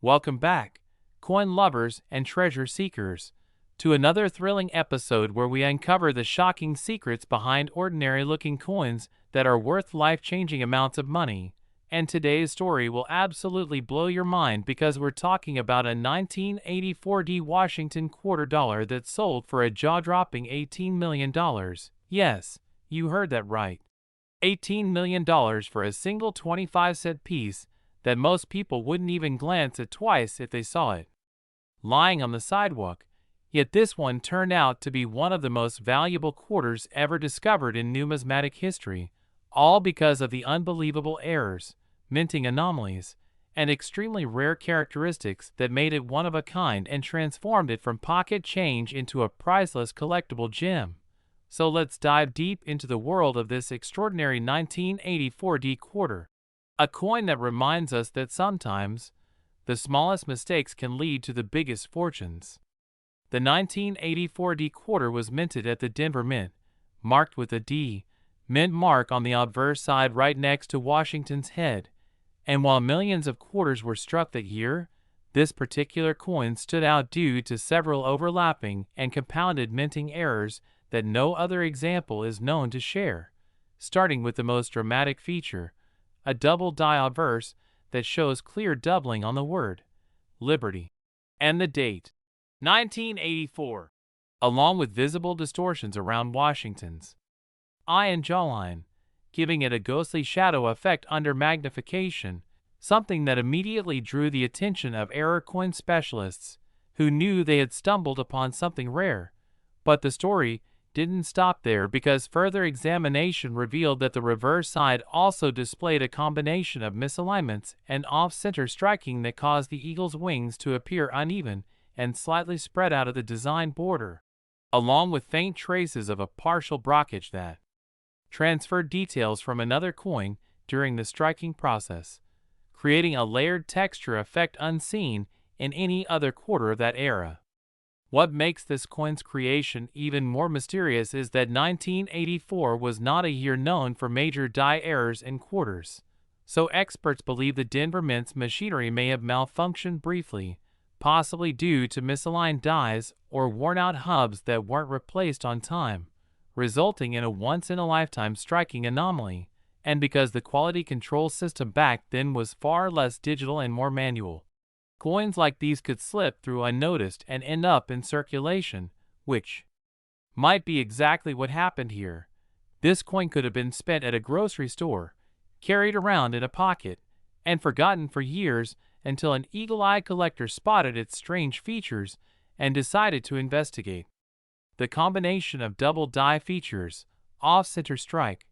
Welcome back, coin lovers and treasure seekers, to another thrilling episode where we uncover the shocking secrets behind ordinary-looking coins that are worth life-changing amounts of money. And today's story will absolutely blow your mind because we're talking about a 1984 Washington quarter dollar that sold for a jaw-dropping $18 million. Yes, you heard that right. $18 million for a single 25-cent piece that most people wouldn't even glance at twice if they saw it lying on the sidewalk. Yet this one turned out to be one of the most valuable quarters ever discovered in numismatic history, all because of the unbelievable errors, minting anomalies, and extremely rare characteristics that made it one of a kind and transformed it from pocket change into a priceless collectible gem. So let's dive deep into the world of this extraordinary 1984 quarter. A coin that reminds us that sometimes the smallest mistakes can lead to the biggest fortunes. The 1984 quarter was minted at the Denver Mint, marked with a D mint mark on the obverse side right next to Washington's head. And while millions of quarters were struck that year, this particular coin stood out due to several overlapping and compounded minting errors that no other example is known to share, starting with the most dramatic feature, a double die obverse that shows clear doubling on the word Liberty and the date 1984, along with visible distortions around Washington's eye and jawline, giving it a ghostly shadow effect under magnification, something that immediately drew the attention of error coin specialists who knew they had stumbled upon something rare. But the story didn't stop there, because further examination revealed that the reverse side also displayed a combination of misalignments and off-center striking that caused the eagle's wings to appear uneven and slightly spread out of the design border, along with faint traces of a partial brockage that transferred details from another coin during the striking process, creating a layered texture effect unseen in any other quarter of that era. What makes this coin's creation even more mysterious is that 1984 was not a year known for major die errors in quarters, so experts believe the Denver Mint's machinery may have malfunctioned briefly, possibly due to misaligned dies or worn-out hubs that weren't replaced on time, resulting in a once-in-a-lifetime striking anomaly, and because the quality control system back then was far less digital and more manual. Coins like these could slip through unnoticed and end up in circulation, which might be exactly what happened here. This coin could have been spent at a grocery store, carried around in a pocket, and forgotten for years until an eagle-eyed collector spotted its strange features and decided to investigate. The combination of double die features, off-center strike,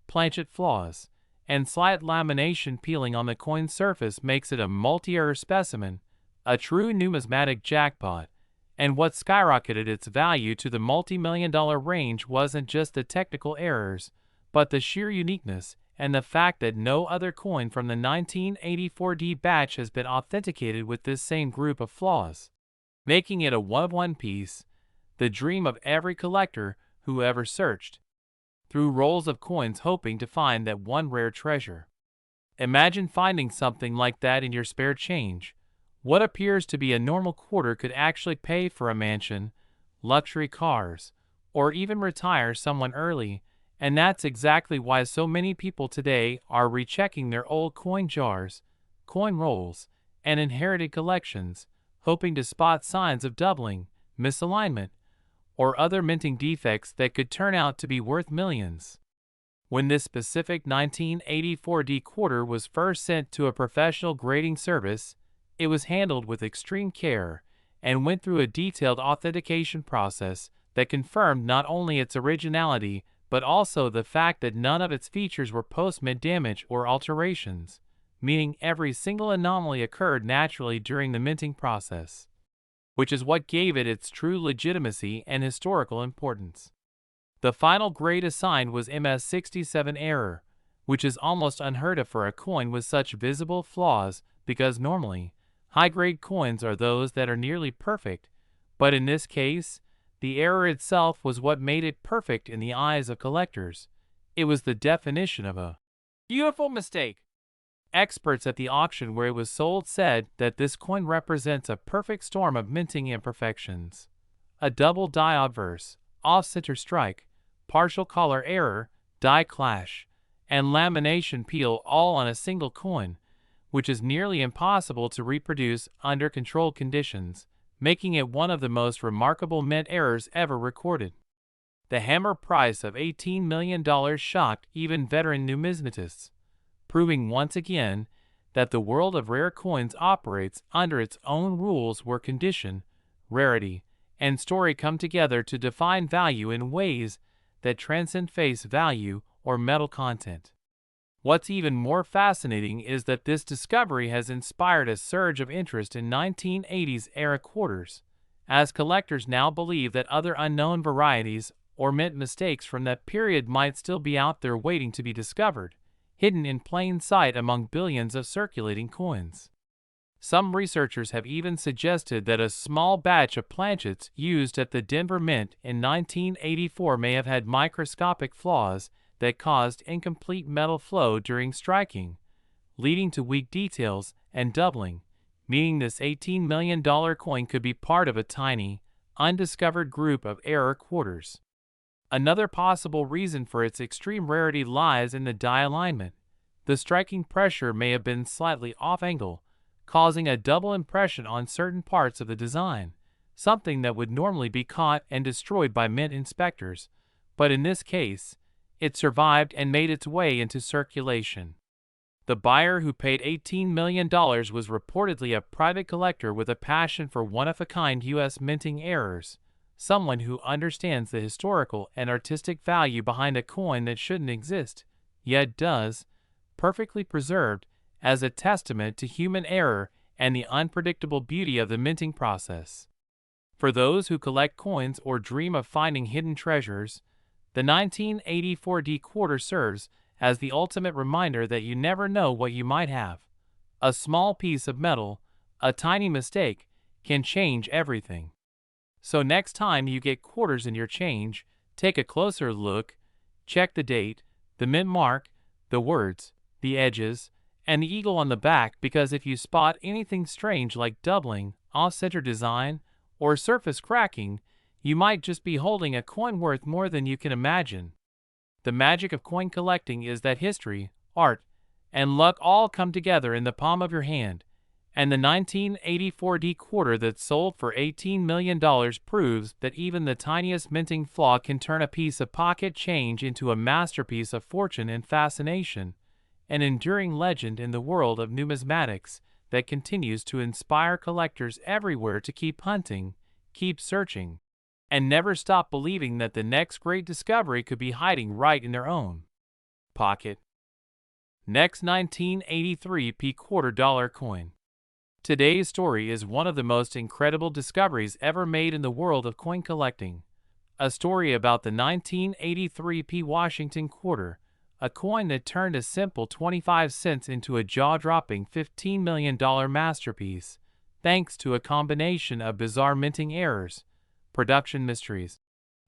planchet flaws, and slight lamination peeling on the coin's surface makes it a multi-error specimen, a true numismatic jackpot. And what skyrocketed its value to the multi-million-dollar range wasn't just the technical errors, but the sheer uniqueness and the fact that no other coin from the 1984 batch has been authenticated with this same group of flaws, making it a one-of-one piece, the dream of every collector who ever searched through rolls of coins hoping to find that one rare treasure. Imagine finding something like that in your spare change. What appears to be a normal quarter could actually pay for a mansion, luxury cars, or even retire someone early, and that's exactly why so many people today are rechecking their old coin jars, coin rolls, and inherited collections, hoping to spot signs of doubling, misalignment, or other minting defects that could turn out to be worth millions. When this specific 1984 quarter was first sent to a professional grading service, it was handled with extreme care and went through a detailed authentication process that confirmed not only its originality but also the fact that none of its features were post-mint damage or alterations, meaning every single anomaly occurred naturally during the minting process, which is what gave it its true legitimacy and historical importance. The final grade assigned was MS67 error, which is almost unheard of for a coin with such visible flaws, because normally, high-grade coins are those that are nearly perfect, but in this case, the error itself was what made it perfect in the eyes of collectors. It was the definition of a beautiful mistake. Experts at the auction where it was sold said that this coin represents a perfect storm of minting imperfections. A double die obverse, off-center strike, partial color error, die clash, and lamination peel all on a single coin, which is nearly impossible to reproduce under controlled conditions, making it one of the most remarkable mint errors ever recorded. The hammer price of $18 million shocked even veteran numismatists, proving once again that the world of rare coins operates under its own rules where condition, rarity, and story come together to define value in ways that transcend face value or metal content. What's even more fascinating is that this discovery has inspired a surge of interest in 1980s-era quarters, as collectors now believe that other unknown varieties or mint mistakes from that period might still be out there waiting to be discovered, hidden in plain sight among billions of circulating coins. Some researchers have even suggested that a small batch of planchets used at the Denver Mint in 1984 may have had microscopic flaws that caused incomplete metal flow during striking, leading to weak details and doubling, meaning this $18 million coin could be part of a tiny, undiscovered group of error quarters. Another possible reason for its extreme rarity lies in the die alignment. The striking pressure may have been slightly off-angle, causing a double impression on certain parts of the design, something that would normally be caught and destroyed by mint inspectors, but in this case, it survived and made its way into circulation. The buyer who paid $18 million was reportedly a private collector with a passion for one-of-a-kind U.S. minting errors, someone who understands the historical and artistic value behind a coin that shouldn't exist, yet does, perfectly preserved, as a testament to human error and the unpredictable beauty of the minting process. For those who collect coins or dream of finding hidden treasures, the 1984 D quarter serves as the ultimate reminder that you never know what you might have. A small piece of metal, a tiny mistake, can change everything. So next time you get quarters in your change, take a closer look, check the date, the mint mark, the words, the edges, and the eagle on the back, because if you spot anything strange like doubling, off-center design, or surface cracking, you might just be holding a coin worth more than you can imagine. The magic of coin collecting is that history, art, and luck all come together in the palm of your hand, and the 1984 D quarter that sold for $18 million proves that even the tiniest minting flaw can turn a piece of pocket change into a masterpiece of fortune and fascination, an enduring legend in the world of numismatics that continues to inspire collectors everywhere to keep hunting, keep searching, and never stop believing that the next great discovery could be hiding right in their own pocket. Next, 1983 P $quarter coin. Today's story is one of the most incredible discoveries ever made in the world of coin collecting. A story about the 1983 P Washington quarter, a coin that turned a simple 25 cents into a jaw-dropping $15 million masterpiece, thanks to a combination of bizarre minting errors, production mysteries,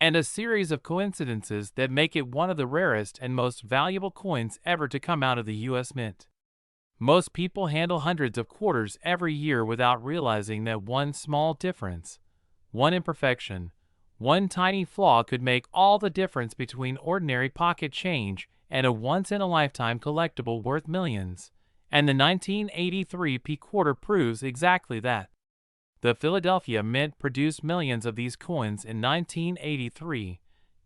and a series of coincidences that make it one of the rarest and most valuable coins ever to come out of the U.S. Mint. Most people handle hundreds of quarters every year without realizing that one small difference, one imperfection, one tiny flaw could make all the difference between ordinary pocket change and a once-in-a-lifetime collectible worth millions, and the 1983 P quarter proves exactly that. The Philadelphia Mint produced millions of these coins in 1983,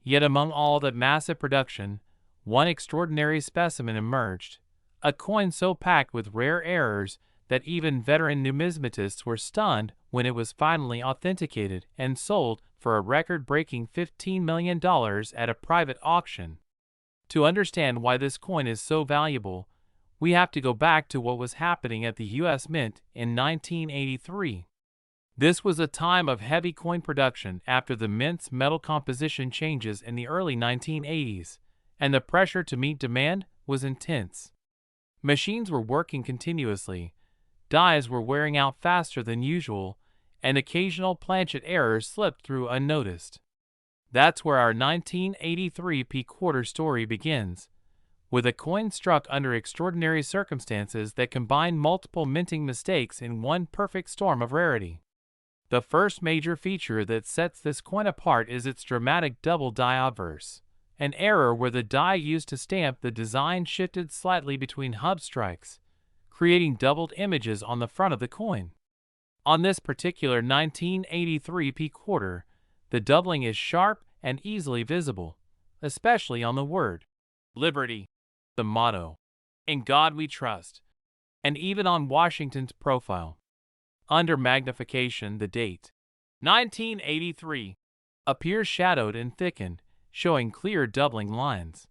yet among all that massive production, one extraordinary specimen emerged, a coin so packed with rare errors that even veteran numismatists were stunned when it was finally authenticated and sold for a record-breaking $15 million at a private auction. To understand why this coin is so valuable, we have to go back to what was happening at the U.S. Mint in 1983. This was a time of heavy coin production after the Mint's metal composition changes in the early 1980s, and the pressure to meet demand was intense. Machines were working continuously, dies were wearing out faster than usual, and occasional planchet errors slipped through unnoticed. That's where our 1983 P quarter story begins, with a coin struck under extraordinary circumstances that combine multiple minting mistakes in one perfect storm of rarity. The first major feature that sets this coin apart is its dramatic double die obverse, an error where the die used to stamp the design shifted slightly between hub strikes, creating doubled images on the front of the coin. On this particular 1983 P quarter, the doubling is sharp and easily visible, especially on the word Liberty, the motto, "In God We Trust," and even on Washington's profile. Under magnification, the date, 1983, appears shadowed and thickened, showing clear doubling lines.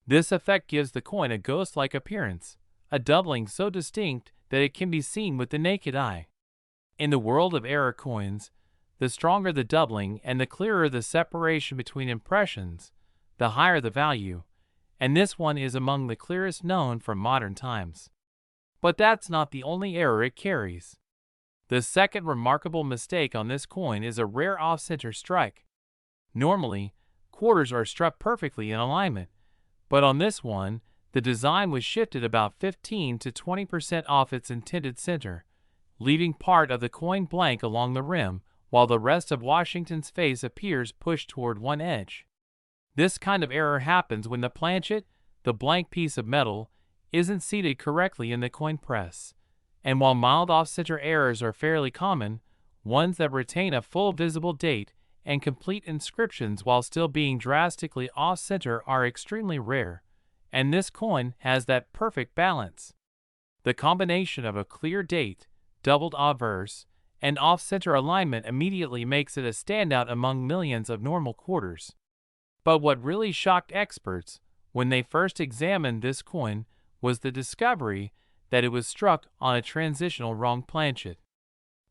This effect gives the coin a ghost-like appearance, a doubling so distinct that it can be seen with the naked eye. In the world of error coins, the stronger the doubling and the clearer the separation between impressions, the higher the value, and this one is among the clearest known from modern times. But that's not the only error it carries. The second remarkable mistake on this coin is a rare off-center strike. Normally, quarters are struck perfectly in alignment, but on this one, the design was shifted about 15 to 20% off its intended center, leaving part of the coin blank along the rim, while the rest of Washington's face appears pushed toward one edge. This kind of error happens when the planchet, the blank piece of metal, isn't seated correctly in the coin press, and while mild off-center errors are fairly common, ones that retain a full visible date and complete inscriptions while still being drastically off-center are extremely rare, and this coin has that perfect balance. The combination of a clear date, doubled obverse, and off-center alignment immediately makes it a standout among millions of normal quarters. But what really shocked experts when they first examined this coin was the discovery that it was struck on a transitional wrong planchet.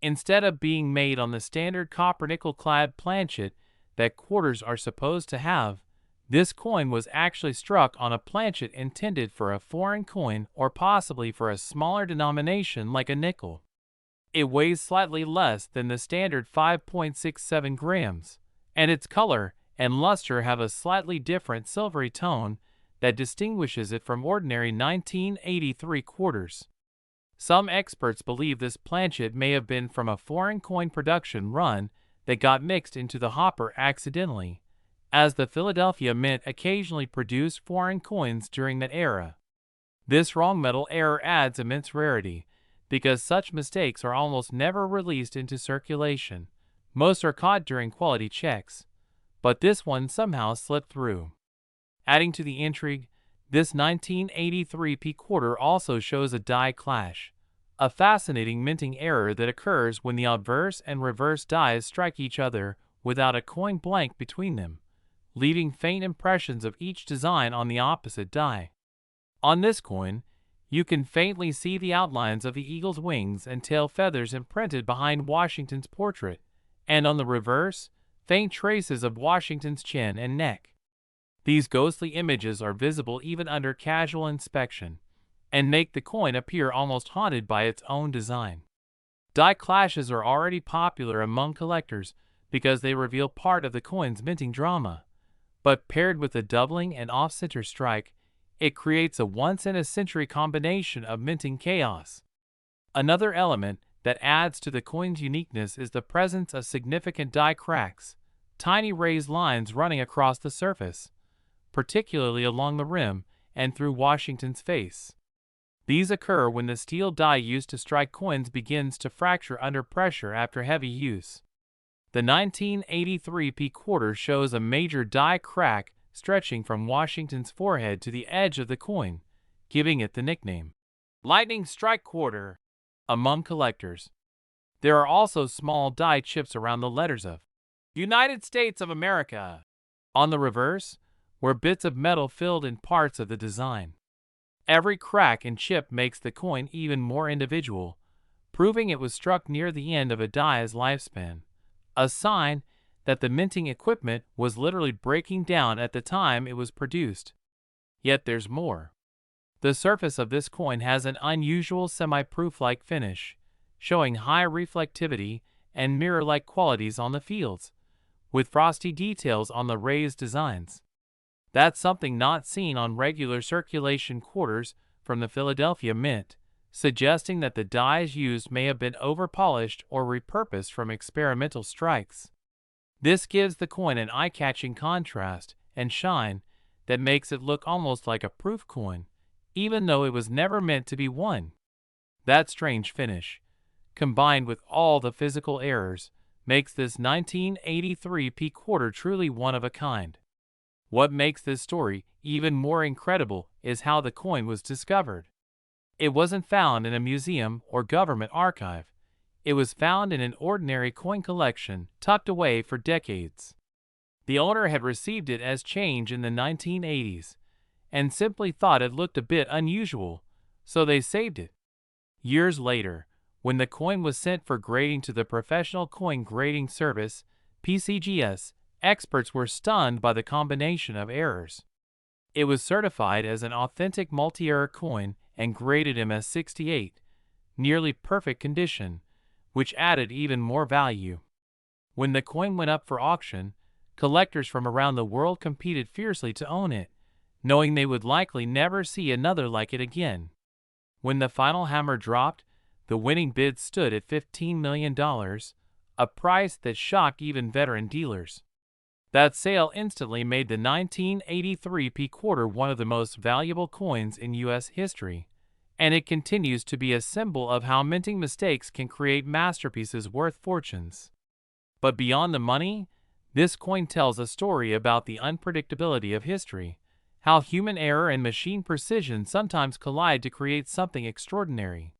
Instead of being made on the standard copper nickel-clad planchet that quarters are supposed to have, this coin was actually struck on a planchet intended for a foreign coin or possibly for a smaller denomination like a nickel. It weighs slightly less than the standard 5.67 grams, and its color and luster have a slightly different silvery tone that distinguishes it from ordinary 1983 quarters. Some experts believe this planchet may have been from a foreign coin production run that got mixed into the hopper accidentally, as the Philadelphia Mint occasionally produced foreign coins during that era. This wrong metal error adds immense rarity, because such mistakes are almost never released into circulation. Most are caught during quality checks, but this one somehow slipped through. Adding to the intrigue, this 1983 P quarter also shows a die clash, a fascinating minting error that occurs when the obverse and reverse dies strike each other without a coin blank between them, leaving faint impressions of each design on the opposite die. On this coin, you can faintly see the outlines of the eagle's wings and tail feathers imprinted behind Washington's portrait, and on the reverse, faint traces of Washington's chin and neck. These ghostly images are visible even under casual inspection, and make the coin appear almost haunted by its own design. Die clashes are already popular among collectors because they reveal part of the coin's minting drama, but paired with a doubling and off-center strike, it creates a once-in-a-century combination of minting chaos. Another element that adds to the coin's uniqueness is the presence of significant die cracks, tiny raised lines running across the surface, particularly along the rim and through Washington's face. These occur when the steel die used to strike coins begins to fracture under pressure after heavy use. The 1983 P quarter shows a major die crack stretching from Washington's forehead to the edge of the coin, giving it the nickname Lightning Strike Quarter among collectors. There are also small die chips around the letters of United States of America on the reverse, where bits of metal filled in parts of the design. Every crack and chip makes the coin even more individual, proving it was struck near the end of a die's lifespan, a sign that the minting equipment was literally breaking down at the time it was produced. Yet there's more. The surface of this coin has an unusual semi-proof-like finish, showing high reflectivity and mirror-like qualities on the fields, with frosty details on the raised designs. That's something not seen on regular circulation quarters from the Philadelphia Mint, suggesting that the dies used may have been overpolished or repurposed from experimental strikes. This gives the coin an eye-catching contrast and shine that makes it look almost like a proof coin, even though it was never meant to be one. That strange finish, combined with all the physical errors, makes this 1983 P quarter truly one of a kind. What makes this story even more incredible is how the coin was discovered. It wasn't found in a museum or government archive. It was found in an ordinary coin collection tucked away for decades. The owner had received it as change in the 1980s and simply thought it looked a bit unusual, so they saved it. Years later, when the coin was sent for grading to the Professional Coin Grading Service, PCGS, experts were stunned by the combination of errors. It was certified as an authentic multi-error coin and graded MS68, nearly perfect condition, which added even more value. When the coin went up for auction, collectors from around the world competed fiercely to own it, knowing they would likely never see another like it again. When the final hammer dropped, the winning bid stood at $15 million, a price that shocked even veteran dealers. That sale instantly made the 1983 P quarter one of the most valuable coins in U.S. history, and it continues to be a symbol of how minting mistakes can create masterpieces worth fortunes. But beyond the money, this coin tells a story about the unpredictability of history, how human error and machine precision sometimes collide to create something extraordinary.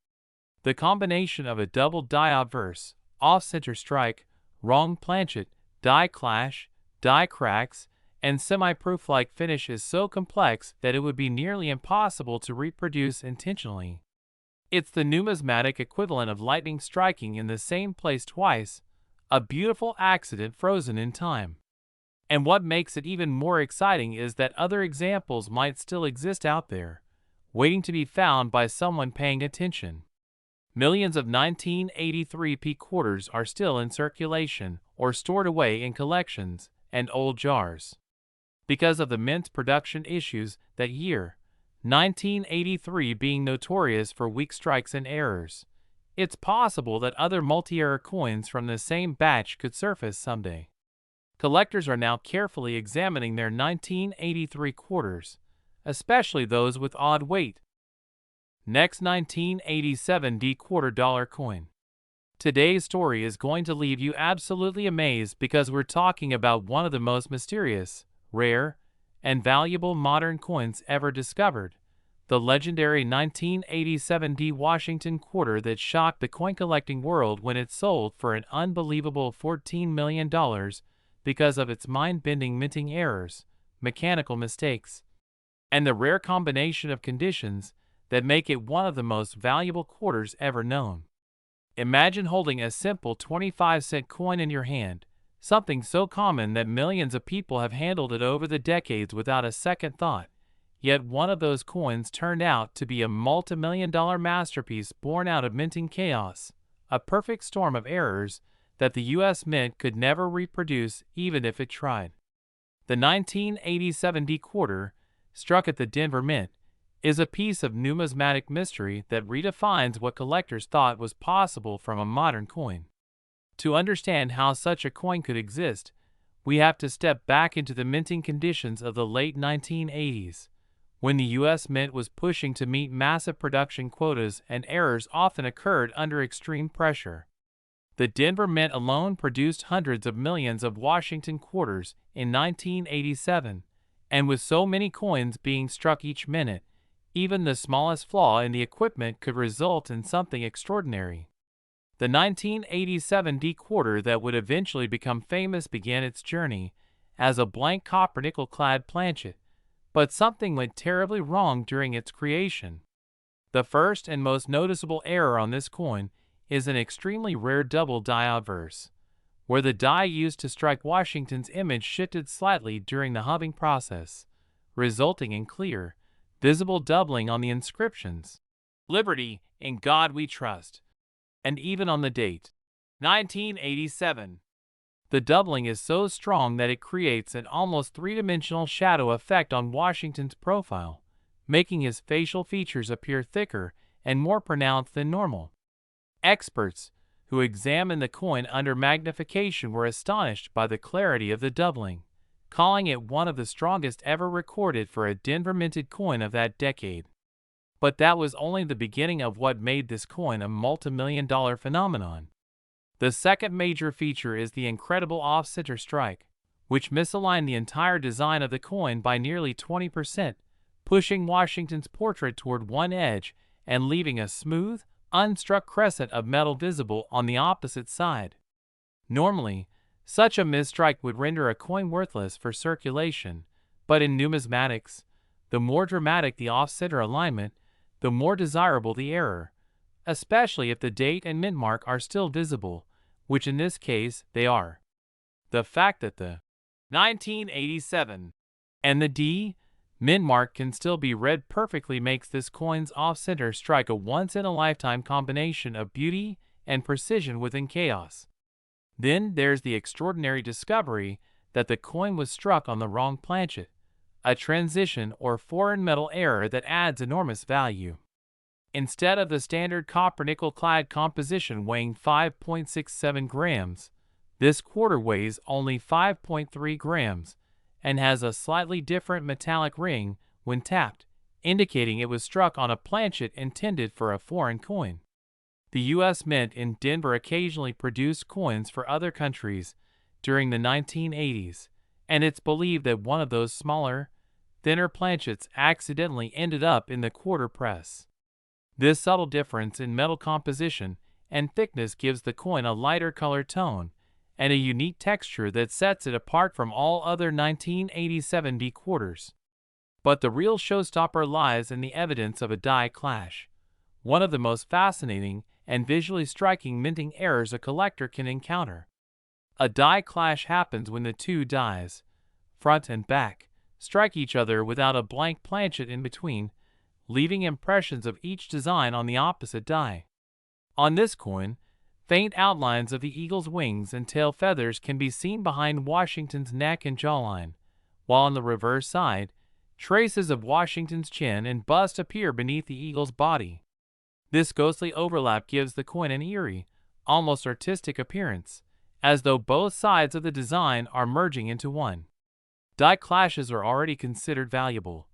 The combination of a double die obverse, off-center strike, wrong planchet, die clash, die cracks, and semi-proof-like finish is so complex that it would be nearly impossible to reproduce intentionally. It's the numismatic equivalent of lightning striking in the same place twice, a beautiful accident frozen in time. And what makes it even more exciting is that other examples might still exist out there, waiting to be found by someone paying attention. Millions of 1983 P quarters are still in circulation or stored away in collections and old jars. Because of the mint's production issues that year, 1983 being notorious for weak strikes and errors, it's possible that other multi-error coins from the same batch could surface someday. Collectors are now carefully examining their 1983 quarters, especially those with odd weight. Next, 1987 D quarter dollar coin. Today's story is going to leave you absolutely amazed because we're talking about one of the most mysterious, rare, and valuable modern coins ever discovered, the legendary 1987 D Washington quarter that shocked the coin collecting world when it sold for an unbelievable $14 million because of its mind-bending minting errors, mechanical mistakes, and the rare combination of conditions that make it one of the most valuable quarters ever known. Imagine holding a simple 25-cent coin in your hand, something so common that millions of people have handled it over the decades without a second thought. Yet one of those coins turned out to be a multi-million-dollar masterpiece born out of minting chaos, a perfect storm of errors that the U.S. Mint could never reproduce even if it tried. The 1987 D quarter, struck at the Denver Mint, is a piece of numismatic mystery that redefines what collectors thought was possible from a modern coin. To understand how such a coin could exist, we have to step back into the minting conditions of the late 1980s, when the U.S. Mint was pushing to meet massive production quotas and errors often occurred under extreme pressure. The Denver Mint alone produced hundreds of millions of Washington quarters in 1987, and with so many coins being struck each minute, even the smallest flaw in the equipment could result in something extraordinary. The 1987 D quarter that would eventually become famous began its journey as a blank copper nickel-clad planchet, but something went terribly wrong during its creation. The first and most noticeable error on this coin is an extremely rare double die obverse, where the die used to strike Washington's image shifted slightly during the hubbing process, resulting in clear, visible doubling on the inscriptions, "Liberty, in God we trust," and even on the date, 1987. The doubling is so strong that it creates an almost three-dimensional shadow effect on Washington's profile, making his facial features appear thicker and more pronounced than normal. Experts who examined the coin under magnification were astonished by the clarity of the doubling, calling it one of the strongest ever recorded for a Denver minted coin of that decade. But that was only the beginning of what made this coin a multi-million-dollar phenomenon. The second major feature is the incredible off-center strike, which misaligned the entire design of the coin by nearly 20%, pushing Washington's portrait toward one edge and leaving a smooth, unstruck crescent of metal visible on the opposite side. Normally, such a misstrike would render a coin worthless for circulation, but in numismatics, the more dramatic the off-center alignment, the more desirable the error, especially if the date and mint mark are still visible, which in this case they are. The fact that the 1987 and the D mint mark can still be read perfectly makes this coin's off-center strike a once-in-a-lifetime combination of beauty and precision within chaos. Then there's the extraordinary discovery that the coin was struck on the wrong planchet, a transition or foreign metal error that adds enormous value. Instead of the standard copper-nickel-clad composition weighing 5.67 grams, this quarter weighs only 5.3 grams and has a slightly different metallic ring when tapped, indicating it was struck on a planchet intended for a foreign coin. The U.S. Mint in Denver occasionally produced coins for other countries during the 1980s, and it's believed that one of those smaller, thinner planchets accidentally ended up in the quarter press. This subtle difference in metal composition and thickness gives the coin a lighter color tone and a unique texture that sets it apart from all other 1987 B quarters. But the real showstopper lies in the evidence of a die clash, one of the most fascinating and visually striking minting errors a collector can encounter. A die clash happens when the two dies, front and back, strike each other without a blank planchet in between, leaving impressions of each design on the opposite die. On this coin, faint outlines of the eagle's wings and tail feathers can be seen behind Washington's neck and jawline, while on the reverse side, traces of Washington's chin and bust appear beneath the eagle's body. This ghostly overlap gives the coin an eerie, almost artistic appearance, as though both sides of the design are merging into one. Die clashes are already considered valuable,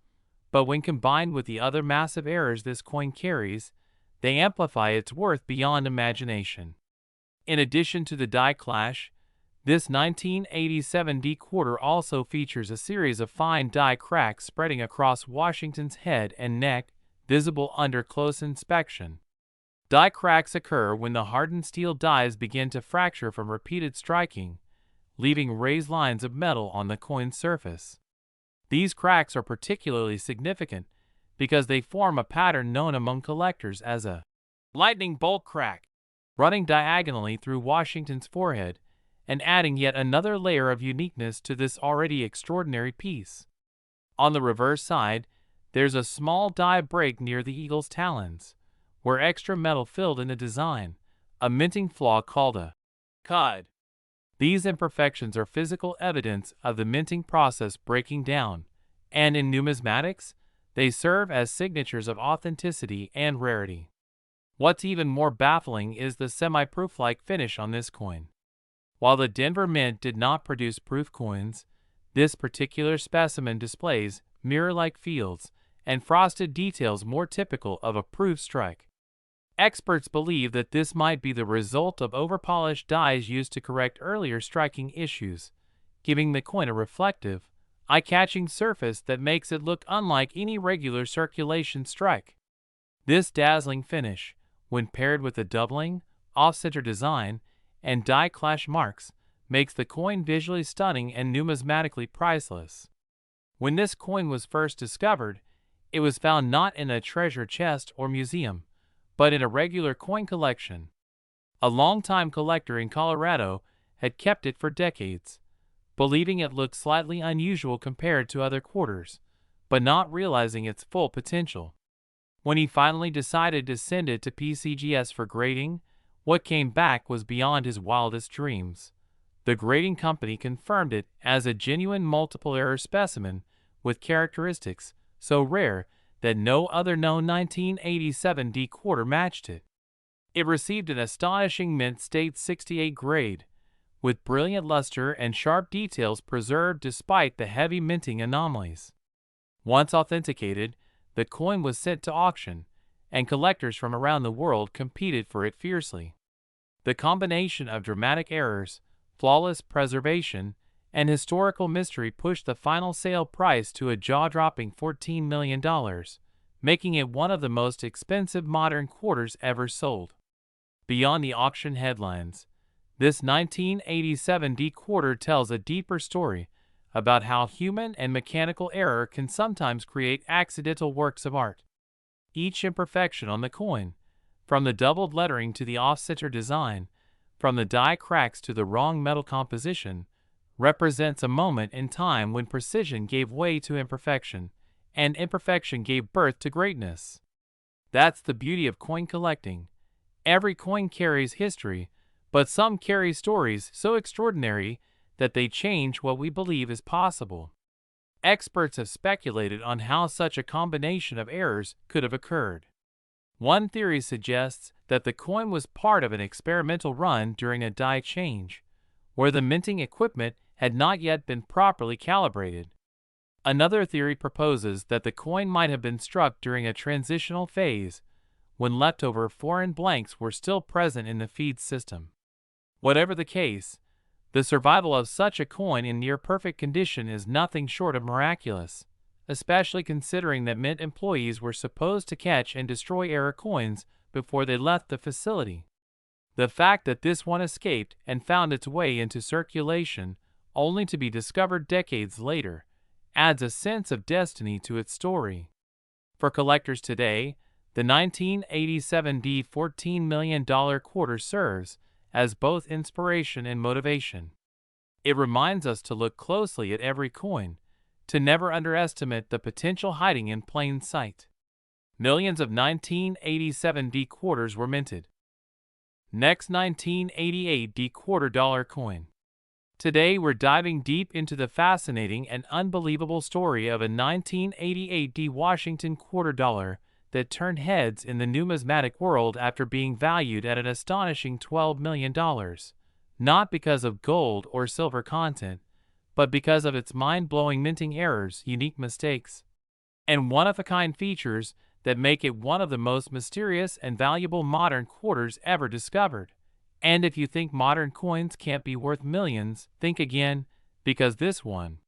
but when combined with the other massive errors this coin carries, they amplify its worth beyond imagination. In addition to the die clash, this 1987 D quarter also features a series of fine die cracks spreading across Washington's head and neck, visible under close inspection. Die cracks occur when the hardened steel dies begin to fracture from repeated striking, leaving raised lines of metal on the coin's surface. These cracks are particularly significant because they form a pattern known among collectors as a lightning bolt crack, running diagonally through Washington's forehead and adding yet another layer of uniqueness to this already extraordinary piece. On the reverse side, there's a small die break near the eagle's talons, where extra metal filled in the design, a minting flaw called a cud. These imperfections are physical evidence of the minting process breaking down, and in numismatics, they serve as signatures of authenticity and rarity. What's even more baffling is the semi-proof-like finish on this coin. While the Denver Mint did not produce proof coins, this particular specimen displays mirror-like fields and frosted details more typical of a proof strike. Experts believe that this might be the result of overpolished dies used to correct earlier striking issues, giving the coin a reflective, eye-catching surface that makes it look unlike any regular circulation strike. This dazzling finish, when paired with the doubling, off-center design, and die clash marks, makes the coin visually stunning and numismatically priceless. When this coin was first discovered, it was found not in a treasure chest or museum, but in a regular coin collection. A longtime collector in Colorado had kept it for decades, believing it looked slightly unusual compared to other quarters, but not realizing its full potential. When he finally decided to send it to PCGS for grading, what came back was beyond his wildest dreams. The grading company confirmed it as a genuine multiple error specimen with characteristics so rare that no other known 1987 D quarter matched it. It received an astonishing mint state 68 grade, with brilliant luster and sharp details preserved despite the heavy minting anomalies. Once authenticated, the coin was sent to auction, and collectors from around the world competed for it fiercely. The combination of dramatic errors, flawless preservation, and historical mystery pushed the final sale price to a jaw-dropping $14 million, making it one of the most expensive modern quarters ever sold. Beyond the auction headlines, this 1987 D quarter tells a deeper story about how human and mechanical error can sometimes create accidental works of art. Each imperfection on the coin, from the doubled lettering to the off-center design, from the die cracks to the wrong metal composition, represents a moment in time when precision gave way to imperfection, and imperfection gave birth to greatness. That's the beauty of coin collecting. Every coin carries history, but some carry stories so extraordinary that they change what we believe is possible. Experts have speculated on how such a combination of errors could have occurred. One theory suggests that the coin was part of an experimental run during a die change, where the minting equipment had not yet been properly calibrated. Another theory proposes that the coin might have been struck during a transitional phase, when leftover foreign blanks were still present in the feed system. Whatever the case, the survival of such a coin in near-perfect condition is nothing short of miraculous, especially considering that mint employees were supposed to catch and destroy error coins before they left the facility. The fact that this one escaped and found its way into circulation only to be discovered decades later adds a sense of destiny to its story. For collectors today, the 1987 D $14 million quarter serves as both inspiration and motivation. It reminds us to look closely at every coin, to never underestimate the potential hiding in plain sight. Millions of 1987 D quarters were minted. Next, 1988 D quarter dollar coin. Today we're diving deep into the fascinating and unbelievable story of a 1988 D Washington quarter dollar that turned heads in the numismatic world after being valued at an astonishing $12 million, not because of gold or silver content, but because of its mind-blowing minting errors, unique mistakes, and one-of-a-kind features that make it one of the most mysterious and valuable modern quarters ever discovered. And if you think modern coins can't be worth millions, think again, because this one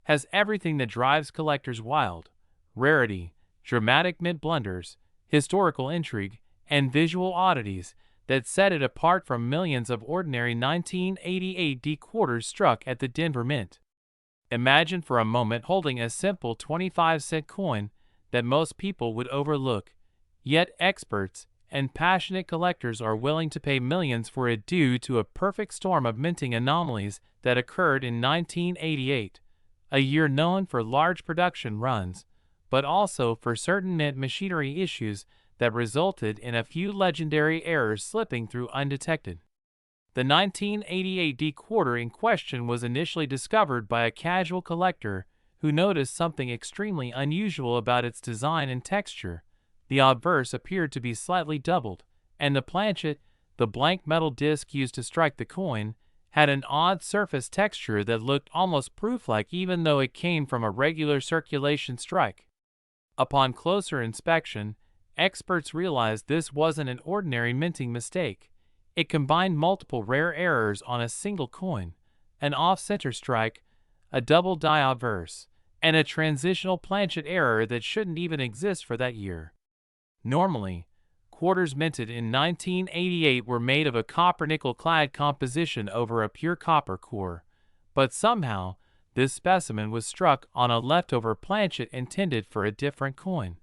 has everything that drives collectors wild: rarity, dramatic mint blunders, historical intrigue, and visual oddities that set it apart from millions of ordinary 1988 D quarters struck at the Denver Mint. Imagine for a moment holding a simple 25-cent coin that most people would overlook, yet experts and passionate collectors are willing to pay millions for it due to a perfect storm of minting anomalies that occurred in 1988, a year known for large production runs, but also for certain mint machinery issues that resulted in a few legendary errors slipping through undetected. The 1988 D quarter in question was initially discovered by a casual collector who noticed something extremely unusual about its design and texture. The obverse appeared to be slightly doubled, and the planchet, the blank metal disc used to strike the coin, had an odd surface texture that looked almost proof-like even though it came from a regular circulation strike. Upon closer inspection, experts realized this wasn't an ordinary minting mistake. It combined multiple rare errors on a single coin, an off-center strike, a double die obverse, and a transitional planchet error that shouldn't even exist for that year. Normally, quarters minted in 1988 were made of a copper-nickel clad composition over a pure copper core, but somehow this specimen was struck on a leftover planchet intended for a different coin,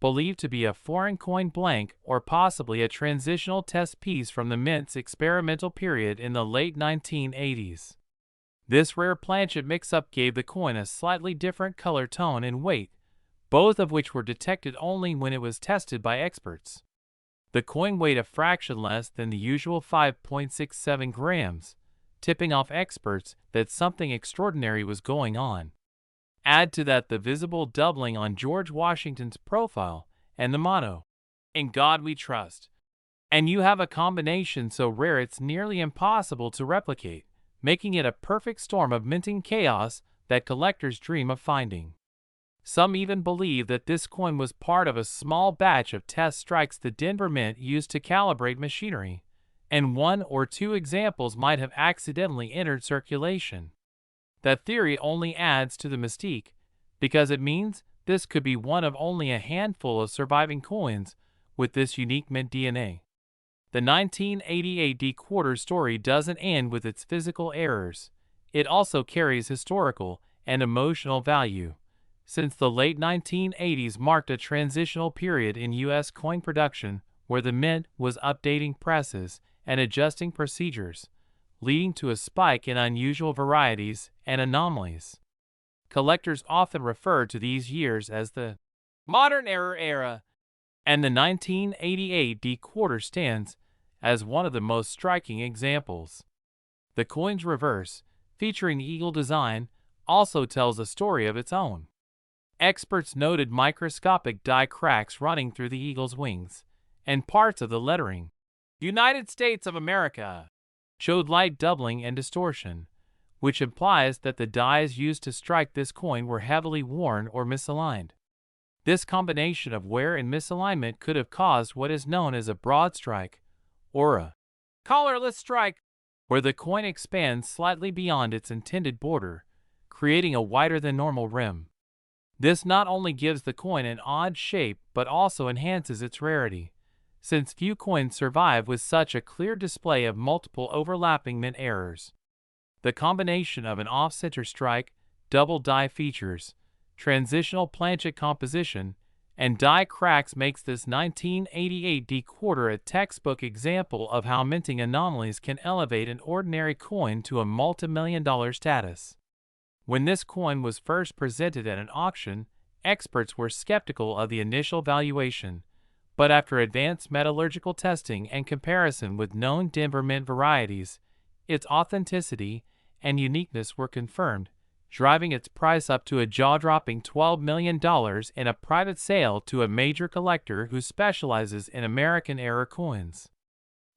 believed to be a foreign coin blank or possibly a transitional test piece from the mint's experimental period in the late 1980s. This rare planchet mix-up gave the coin a slightly different color tone and weight, both of which were detected only when it was tested by experts. The coin weighed a fraction less than the usual 5.67 grams, tipping off experts that something extraordinary was going on. Add to that the visible doubling on George Washington's profile and the motto, "In God We Trust," and you have a combination so rare it's nearly impossible to replicate, making it a perfect storm of minting chaos that collectors dream of finding. Some even believe that this coin was part of a small batch of test strikes the Denver Mint used to calibrate machinery, and one or two examples might have accidentally entered circulation. That theory only adds to the mystique, because it means this could be one of only a handful of surviving coins with this unique mint DNA. The 1988 D-quarter story doesn't end with its physical errors. It also carries historical and emotional value, since the late 1980s marked a transitional period in U.S. coin production where the mint was updating presses and adjusting procedures, leading to a spike in unusual varieties and anomalies. Collectors often refer to these years as the modern era, and the 1988 D-quarter stands as one of the most striking examples. The coin's reverse, featuring the eagle design, also tells a story of its own. Experts noted microscopic die cracks running through the eagle's wings, and parts of the lettering, "United States of America," showed light doubling and distortion, which implies that the dies used to strike this coin were heavily worn or misaligned. This combination of wear and misalignment could have caused what is known as a broad strike, or a collarless strike, where the coin expands slightly beyond its intended border, creating a wider than normal rim. This not only gives the coin an odd shape but also enhances its rarity, since few coins survive with such a clear display of multiple overlapping mint errors. The combination of an off-center strike, double die features, transitional planchet composition, and die cracks makes this 1988 D-quarter a textbook example of how minting anomalies can elevate an ordinary coin to a multi-million-dollar status. When this coin was first presented at an auction, experts were skeptical of the initial valuation, but after advanced metallurgical testing and comparison with known Denver Mint varieties, its authenticity and uniqueness were confirmed, driving its price up to a jaw-dropping $12 million in a private sale to a major collector who specializes in American-era coins.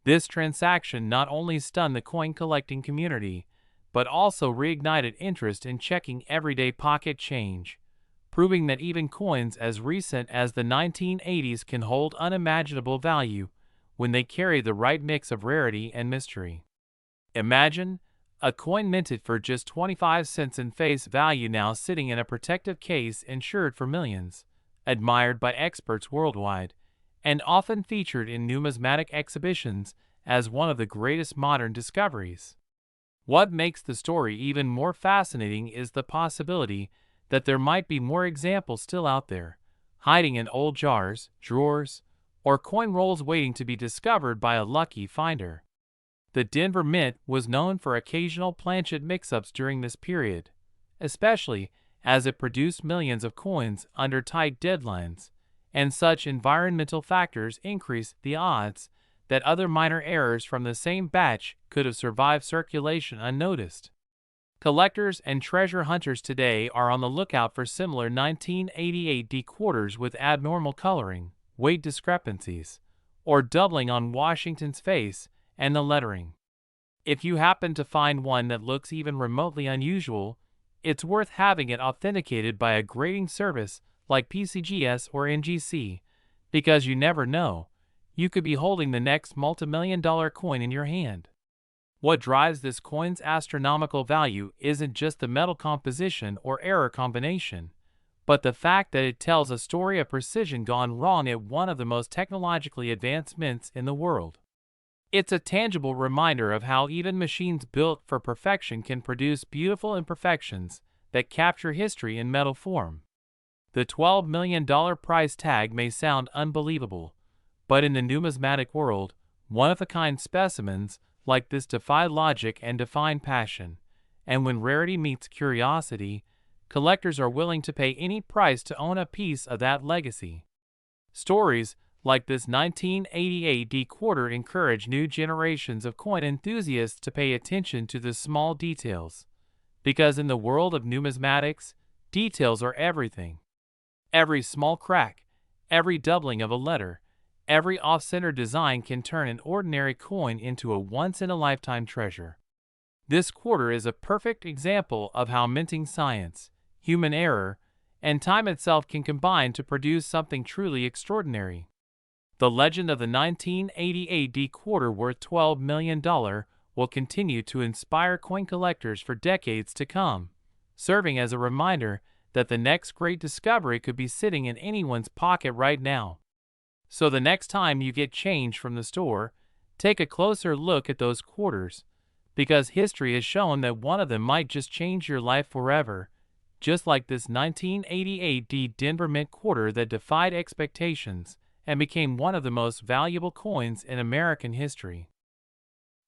This transaction not only stunned the coin collecting community, but also reignited interest in checking everyday pocket change, proving that even coins as recent as the 1980s can hold unimaginable value when they carry the right mix of rarity and mystery. Imagine a coin minted for just 25 cents in face value now sitting in a protective case insured for millions, admired by experts worldwide, and often featured in numismatic exhibitions as one of the greatest modern discoveries. What makes the story even more fascinating is the possibility that there might be more examples still out there, hiding in old jars, drawers, or coin rolls waiting to be discovered by a lucky finder. The Denver Mint was known for occasional planchet mix-ups during this period, especially as it produced millions of coins under tight deadlines, and such environmental factors increased the odds that other minor errors from the same batch could have survived circulation unnoticed. Collectors and treasure hunters today are on the lookout for similar 1988 D-quarters with abnormal coloring, weight discrepancies, or doubling on Washington's face and the lettering. If you happen to find one that looks even remotely unusual, it's worth having it authenticated by a grading service like PCGS or NGC, because you never know, you could be holding the next multi-million-dollar coin in your hand. What drives this coin's astronomical value isn't just the metal composition or error combination, but the fact that it tells a story of precision gone wrong at one of the most technologically advanced mints in the world. It's a tangible reminder of how even machines built for perfection can produce beautiful imperfections that capture history in metal form. The $12 million price tag may sound unbelievable, but in the numismatic world, one-of-a-kind specimens like this defy logic and define passion, and when rarity meets curiosity, collectors are willing to pay any price to own a piece of that legacy. Stories like this 1988 D quarter encouraged new generations of coin enthusiasts to pay attention to the small details. Because in the world of numismatics, details are everything. Every small crack, every doubling of a letter, every off-center design can turn an ordinary coin into a once-in-a-lifetime treasure. This quarter is a perfect example of how minting science, human error, and time itself can combine to produce something truly extraordinary. The legend of the 1988 D quarter worth $12 million will continue to inspire coin collectors for decades to come, serving as a reminder that the next great discovery could be sitting in anyone's pocket right now. So the next time you get change from the store, take a closer look at those quarters, because history has shown that one of them might just change your life forever, just like this 1988 D Denver Mint quarter that defied expectations and became one of the most valuable coins in American history.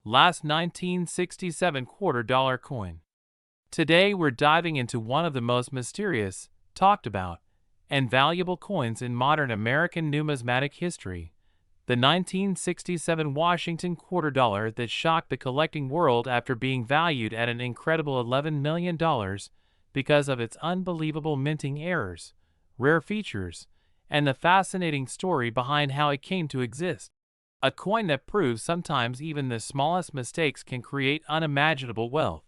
Last 1967 $quarter coin. Today we're diving into one of the most mysterious, talked about, and valuable coins in modern American numismatic history, the 1967 Washington $quarter that shocked the collecting world after being valued at an incredible $11 million because of its unbelievable minting errors, rare features, and the fascinating story behind how it came to exist. A coin that proves sometimes even the smallest mistakes can create unimaginable wealth.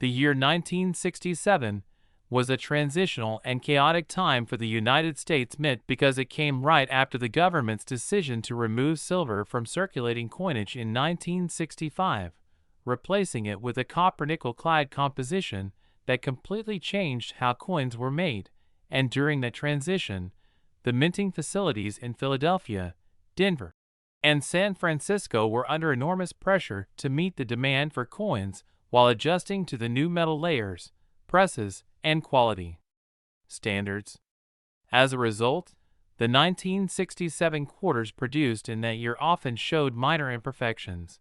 The year 1967 was a transitional and chaotic time for the United States Mint because it came right after the government's decision to remove silver from circulating coinage in 1965, replacing it with a copper-nickel-clad composition that completely changed how coins were made, and during that transition, the minting facilities in Philadelphia, Denver, and San Francisco were under enormous pressure to meet the demand for coins while adjusting to the new metal layers, presses, and quality standards. As a result, the 1967 quarters produced in that year often showed minor imperfections,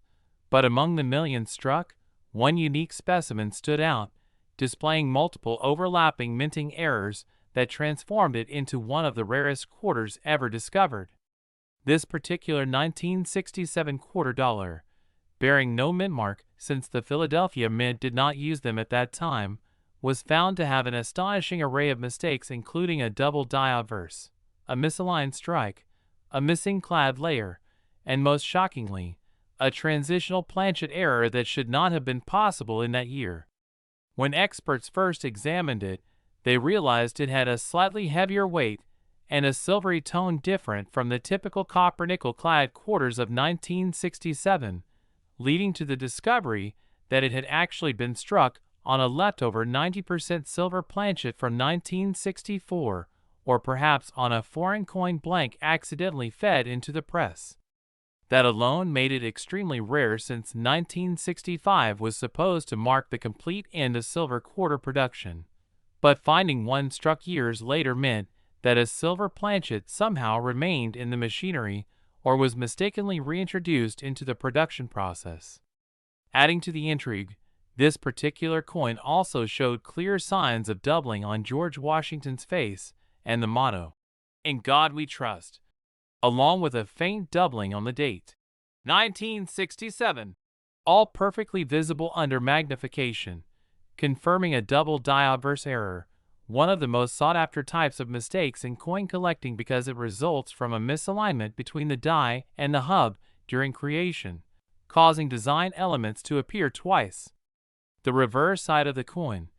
but among the millions struck, one unique specimen stood out, displaying multiple overlapping minting errors that transformed it into one of the rarest quarters ever discovered. This particular 1967 $quarter, bearing no mint mark since the Philadelphia Mint did not use them at that time, was found to have an astonishing array of mistakes, including a double die obverse, a misaligned strike, a missing clad layer, and most shockingly, a transitional planchet error that should not have been possible in that year. When experts first examined it, they realized it had a slightly heavier weight and a silvery tone different from the typical copper-nickel-clad quarters of 1967, leading to the discovery that it had actually been struck on a leftover 90% silver planchet from 1964, or perhaps on a foreign coin blank accidentally fed into the press. That alone made it extremely rare, since 1965 was supposed to mark the complete end of silver quarter production. But finding one struck years later meant that a silver planchet somehow remained in the machinery or was mistakenly reintroduced into the production process. Adding to the intrigue, this particular coin also showed clear signs of doubling on George Washington's face and the motto, "In God We Trust," along with a faint doubling on the date, 1967, all perfectly visible under magnification, confirming a double die obverse error, one of the most sought-after types of mistakes in coin collecting because it results from a misalignment between the die and the hub during creation, causing design elements to appear twice. The reverse side of the coin,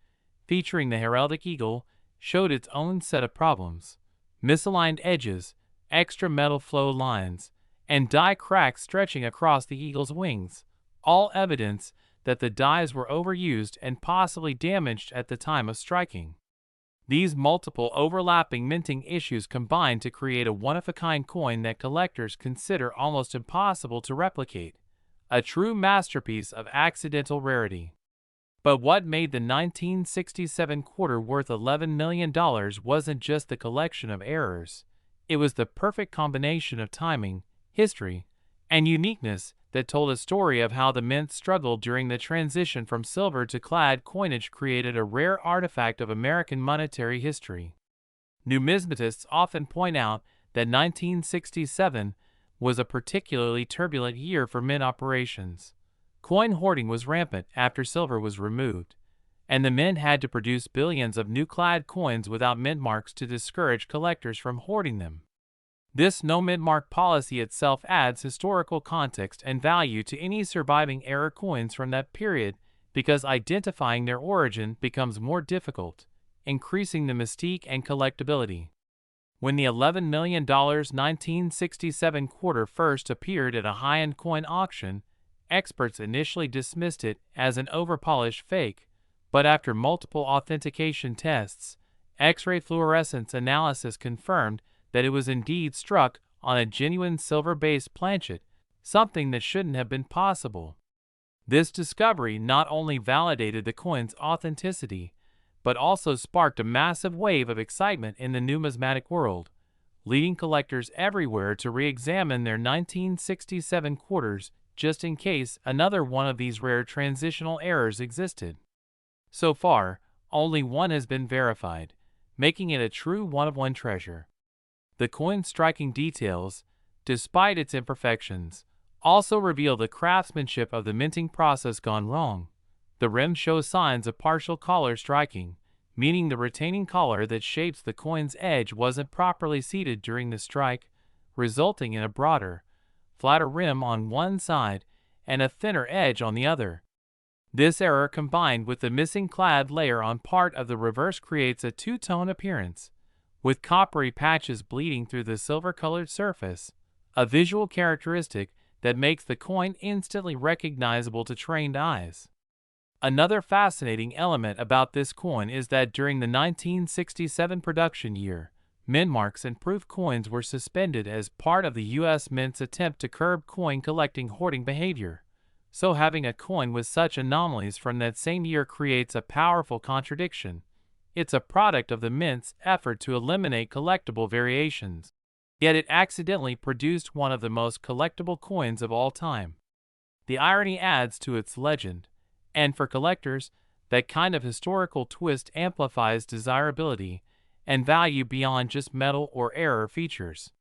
featuring the heraldic eagle, showed its own set of problems: misaligned edges, extra metal flow lines, and die cracks stretching across the eagle's wings, all evidence that the dies were overused and possibly damaged at the time of striking. These multiple overlapping minting issues combined to create a one-of-a-kind coin that collectors consider almost impossible to replicate, a true masterpiece of accidental rarity. But what made the 1967 quarter worth $11 million wasn't just the collection of errors. It was the perfect combination of timing, history, and uniqueness that told a story of how the mint struggled during the transition from silver to clad coinage, created a rare artifact of American monetary history. Numismatists often point out that 1967 was a particularly turbulent year for mint operations. Coin hoarding was rampant after silver was removed, and the mint had to produce billions of new clad coins without mint marks to discourage collectors from hoarding them. This no mint mark policy itself adds historical context and value to any surviving era coins from that period because identifying their origin becomes more difficult, increasing the mystique and collectability. When the $11 million 1967 quarter first appeared at a high-end coin auction, experts initially dismissed it as an overpolished fake, but after multiple authentication tests, X-ray fluorescence analysis confirmed that it was indeed struck on a genuine silver-based planchet, something that shouldn't have been possible. This discovery not only validated the coin's authenticity, but also sparked a massive wave of excitement in the numismatic world, leading collectors everywhere to re-examine their 1967 quarters just in case another one of these rare transitional errors existed. So far, only one has been verified, making it a true one-of-one treasure. The coin's striking details, despite its imperfections, also reveal the craftsmanship of the minting process gone wrong. The rim shows signs of partial collar striking, meaning the retaining collar that shapes the coin's edge wasn't properly seated during the strike, resulting in a broader, flatter rim on one side and a thinner edge on the other. This error combined with the missing clad layer on part of the reverse creates a two-tone appearance, with coppery patches bleeding through the silver-colored surface, a visual characteristic that makes the coin instantly recognizable to trained eyes. Another fascinating element about this coin is that during the 1967 production year, mint marks and proof coins were suspended as part of the U.S. Mint's attempt to curb coin collecting hoarding behavior. So having a coin with such anomalies from that same year creates a powerful contradiction. It's a product of the Mint's effort to eliminate collectible variations. Yet it accidentally produced one of the most collectible coins of all time. The irony adds to its legend, and for collectors, that kind of historical twist amplifies desirability and value beyond just metal or error features.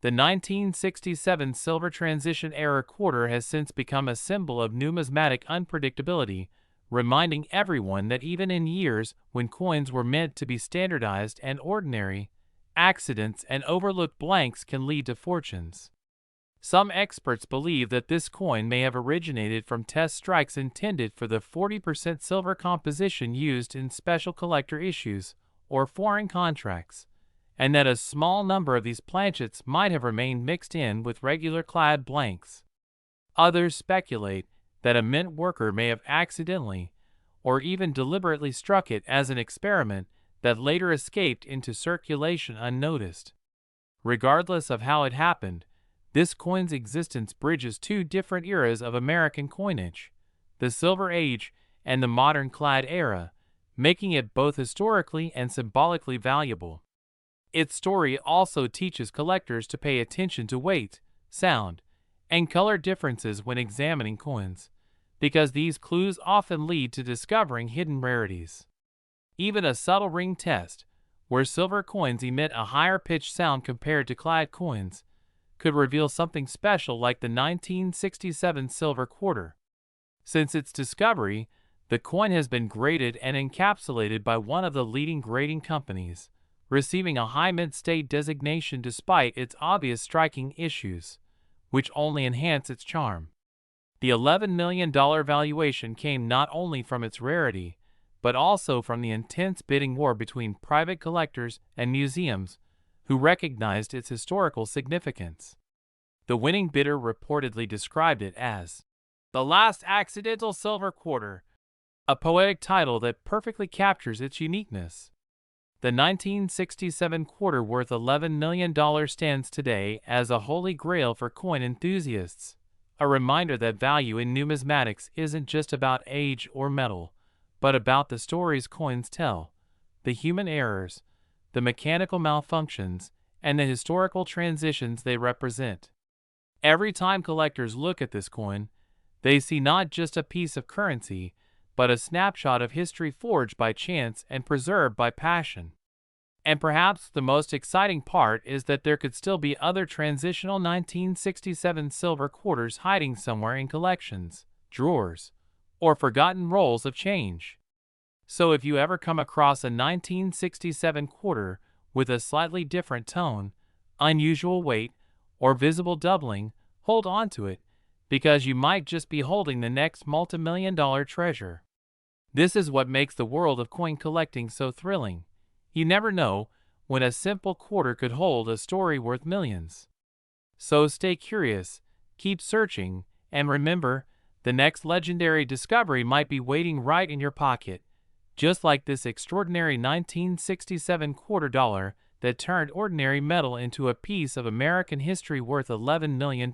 The 1967 silver transition era quarter has since become a symbol of numismatic unpredictability, reminding everyone that even in years when coins were meant to be standardized and ordinary, accidents and overlooked blanks can lead to fortunes. Some experts believe that this coin may have originated from test strikes intended for the 40% silver composition used in special collector issues or foreign contracts, and that a small number of these planchets might have remained mixed in with regular clad blanks. Others speculate that a mint worker may have accidentally or even deliberately struck it as an experiment that later escaped into circulation unnoticed. Regardless of how it happened, this coin's existence bridges two different eras of American coinage, the Silver Age and the modern clad era, making it both historically and symbolically valuable. Its story also teaches collectors to pay attention to weight, sound, and color differences when examining coins, because these clues often lead to discovering hidden rarities. Even a subtle ring test, where silver coins emit a higher pitched sound compared to clad coins, could reveal something special like the 1967 silver quarter. Since its discovery, the coin has been graded and encapsulated by one of the leading grading companies, receiving a high mint state designation despite its obvious striking issues, which only enhance its charm. The $11 million valuation came not only from its rarity, but also from the intense bidding war between private collectors and museums, who recognized its historical significance. The winning bidder reportedly described it as the last accidental silver quarter, a poetic title that perfectly captures its uniqueness. The 1967 quarter worth $11 million stands today as a holy grail for coin enthusiasts, a reminder that value in numismatics isn't just about age or metal, but about the stories coins tell, the human errors, the mechanical malfunctions, and the historical transitions they represent. Every time collectors look at this coin, they see not just a piece of currency, but a snapshot of history forged by chance and preserved by passion. And perhaps the most exciting part is that there could still be other transitional 1967 silver quarters hiding somewhere in collections, drawers, or forgotten rolls of change. So if you ever come across a 1967 quarter with a slightly different tone, unusual weight, or visible doubling, hold on to it, because you might just be holding the next multimillion-dollar treasure. This is what makes the world of coin collecting so thrilling. You never know when a simple quarter could hold a story worth millions. So stay curious, keep searching, and remember, the next legendary discovery might be waiting right in your pocket, just like this extraordinary 1967 quarter dollar that turned ordinary metal into a piece of American history worth $11 million.